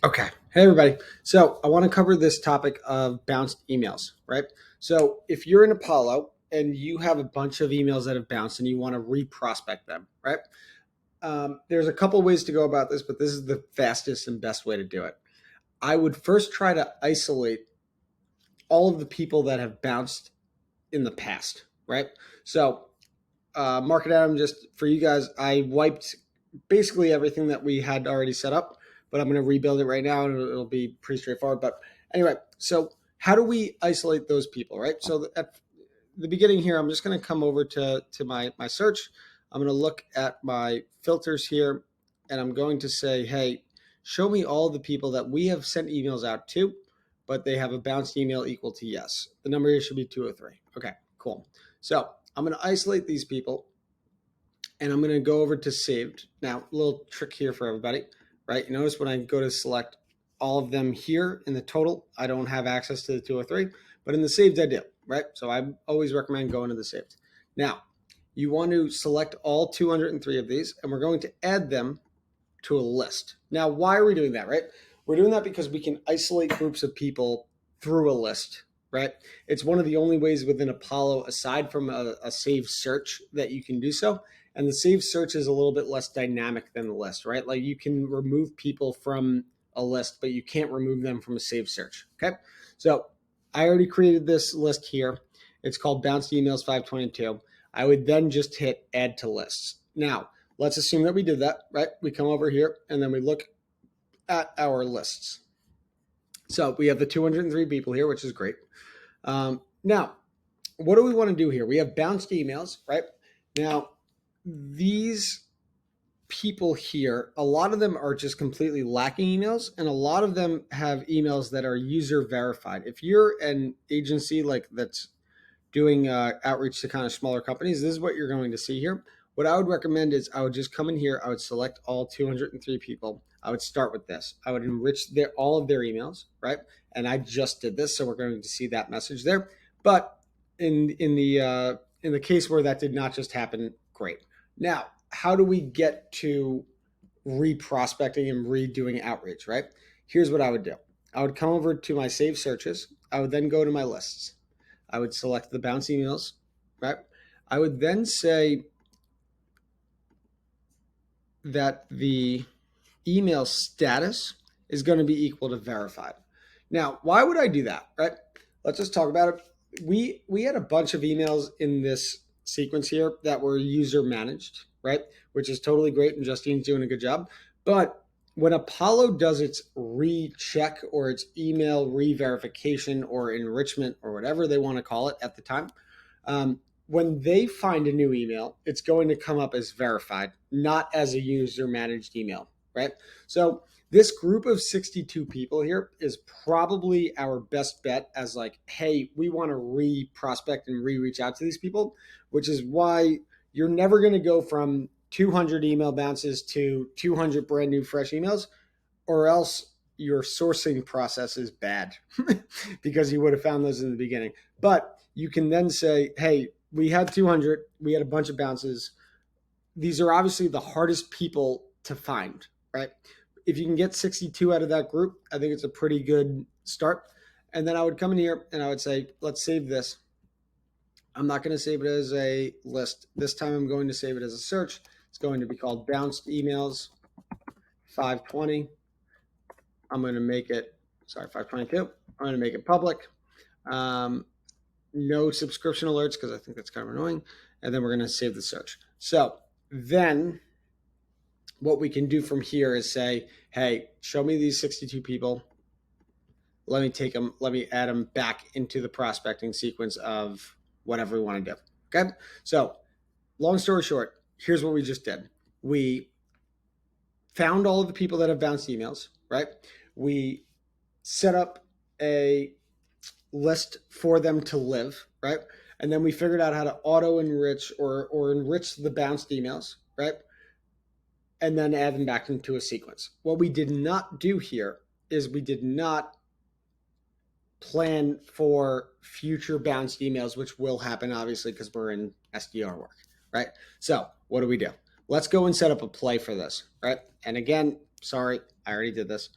Okay. Hey, everybody. So I want to cover this topic of bounced emails, right? So if you're in Apollo and you have a bunch of emails that have bounced and you want to re-prospect them, right? There's a couple ways to go about this, but this is the fastest and best way to do it. I would first try to isolate all of the people that have bounced in the past, right? So, Market Adam, just for you guys, I wiped basically everything that we had already set up, but I'm going to rebuild it right now and it'll be pretty straightforward. But anyway, so how do we isolate those people, right? So at the beginning here, I'm just going to come over to my search. I'm going to look at my filters here and I'm going to say, hey, show me all the people that we have sent emails out to, but they have a bounced email equal to yes. The number here should be 203. Okay, cool. So I'm going to isolate these people and I'm going to go over to saved. Now, a little trick here for everybody, right? You notice when I go to select all of them here in the total, I don't have access to the 203, but in the saved I do, right? So I always recommend going to the saved. Now, you want to select all 203 of these and we're going to add them to a list. Now, why are we doing that, right? We're doing that because we can isolate groups of people through a list, right? It's one of the only ways within Apollo, aside from a saved search, that you can do so. And the saved search is a little bit less dynamic than the list, right? Like you can remove people from a list, but you can't remove them from a saved search, okay? So I already created this list here. It's called Bounced Emails 522. I would then just hit Add to Lists. Now, let's assume that we did that, right? We come over here and then we look at our lists. So we have the 203 people here, which is great. Now, what do we want to do here? We have bounced emails, right? Now, these people here, a lot of them are just completely lacking emails, and a lot of them have emails that are user verified. If you're an agency like that's doing outreach to kind of smaller companies, this is what you're going to see here. What I would recommend is I would just come in here, I would select all 203 people. I would start with this. I would enrich all of their emails, right? And I just did this, so we're going to see that message there. But in the case where that did not just happen, great. Now, how do we get to re-prospecting and redoing outreach, right? Here's what I would do. I would come over to my saved searches. I would then go to my lists. I would select the bounce emails, right? I would then say that the email status is going to be equal to verified. Now, why would I do that, right? Let's just talk about it. We had a bunch of emails in this sequence here that were user managed, right? Which is totally great, and Justine's doing a good job. But when Apollo does its recheck or its email re-verification or enrichment or whatever they want to call it at the time, when they find a new email, it's going to come up as verified, not as a user managed email, right? So this group of 62 people here is probably our best bet as like, hey, we want to re-prospect and re-reach out to these people, which is why you're never going to go from 200 email bounces to 200 brand new fresh emails, or else your sourcing process is bad because you would have found those in the beginning. But you can then say, hey, we had 200, we had a bunch of bounces. These are obviously the hardest people to find, right? If you can get 62 out of that group, I think it's a pretty good start. And then I would come in here and I would say, let's save this. I'm not going to save it as a list. This time I'm going to save it as a search. It's going to be called Bounced Emails 520. I'm going to make it, 522. I'm going to make it public. No subscription alerts because I think that's kind of annoying. And then we're going to save the search. So then what we can do from here is say, hey, show me these 62 people. Let me take them, let me add them back into the prospecting sequence of whatever we want to do. Okay. So long story short, here's what we just did. We found all of the people that have bounced emails, right? We set up a list for them to live, right? And then we figured out how to auto enrich or enrich the bounced emails, right? And then add them back into a sequence. What we did not do here is we did not plan for future bounced emails, which will happen obviously because we're in SDR work, right? So what do? Let's go and set up a play for this, right? And again, sorry, I already did this.